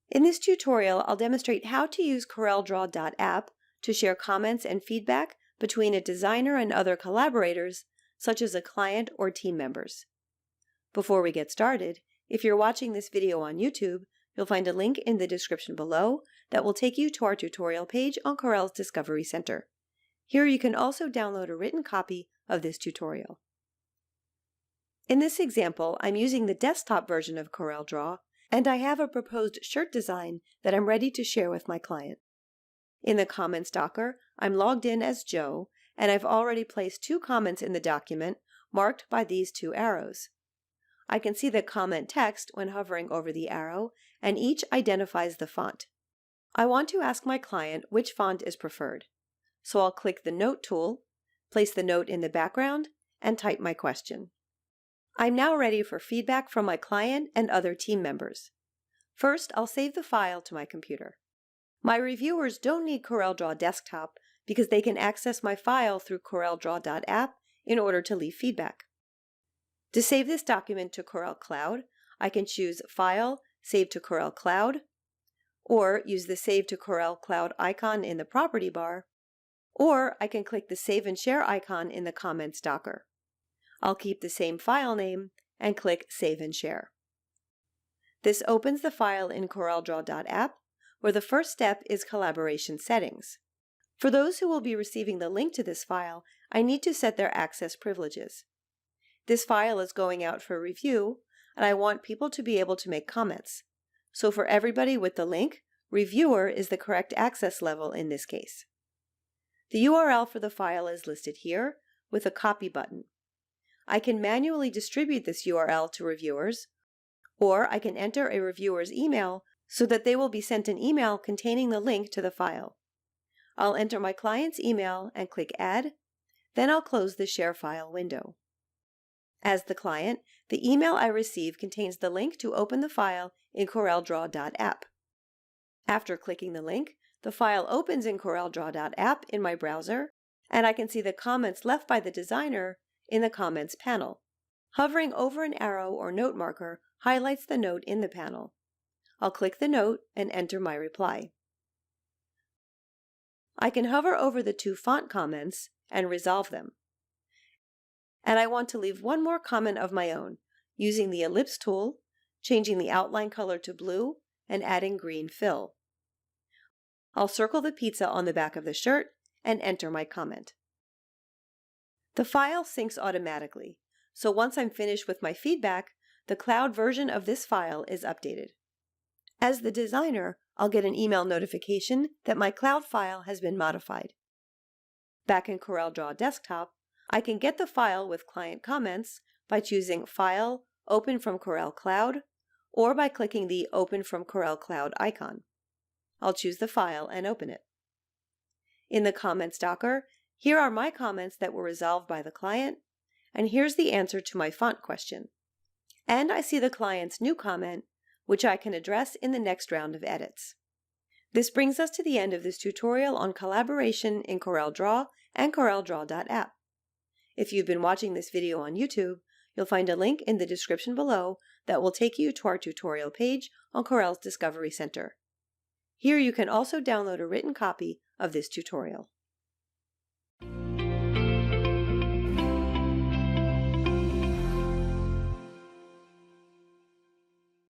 In this tutorial, I'll demonstrate how to use CorelDRAW.app to share comments and feedback between a designer and other collaborators, such as a client or team members. Before we get started, if you're watching this video on YouTube, you'll find a link in the description below that will take you to our tutorial page on Corel's Discovery Center. Here you can also download a written copy of this tutorial. In this example, I'm using the desktop version of CorelDRAW, and I have a proposed shirt design that I'm ready to share with my client. In the Comments Docker, I'm logged in as Joe, and I've already placed 2 comments in the document marked by these 2 arrows. I can see the comment text when hovering over the arrow, and each identifies the font. I want to ask my client which font is preferred, so I'll click the Note tool, place the note in the background, and type my question. I'm now ready for feedback from my client and other team members. First, I'll save the file to my computer. My reviewers don't need CorelDRAW Desktop because they can access my file through CorelDRAW.app in order to leave feedback. To save this document to Corel Cloud, I can choose File, Save to Corel Cloud, or use the Save to Corel Cloud icon in the property bar, or I can click the Save and Share icon in the Comments Docker. I'll keep the same file name and click Save and Share. This opens the file in CorelDRAW.app, where the first step is Collaboration Settings. For those who will be receiving the link to this file, I need to set their access privileges. This file is going out for review, and I want people to be able to make comments. So for everybody with the link, Reviewer is the correct access level in this case. The URL for the file is listed here with a copy button. I can manually distribute this URL to reviewers, or I can enter a reviewer's email so that they will be sent an email containing the link to the file. I'll enter my client's email and click Add, then I'll close the Share File window. As the client, the email I receive contains the link to open the file in CorelDRAW.app. After clicking the link, the file opens in CorelDRAW.app in my browser, and I can see the comments left by the designer in the Comments panel. Hovering over an arrow or note marker highlights the note in the panel. I'll click the note and enter my reply. I can hover over the 2 font comments and resolve them. And I want to leave one more comment of my own, using the Ellipse tool, changing the outline color to blue, and adding green fill. I'll circle the pizza on the back of the shirt and enter my comment. The file syncs automatically, so once I'm finished with my feedback, the cloud version of this file is updated. As the designer, I'll get an email notification that my cloud file has been modified. Back in CorelDRAW Desktop, I can get the file with client comments by choosing File, Open from Corel Cloud, or by clicking the Open from Corel Cloud icon. I'll choose the file and open it. In the Comments Docker, here are my comments that were resolved by the client, and here's the answer to my font question. And I see the client's new comment, which I can address in the next round of edits. This brings us to the end of this tutorial on collaboration in CorelDRAW and CorelDRAW.app. If you've been watching this video on YouTube, you'll find a link in the description below that will take you to our tutorial page on Corel's Discovery Center. Here you can also download a written copy of this tutorial.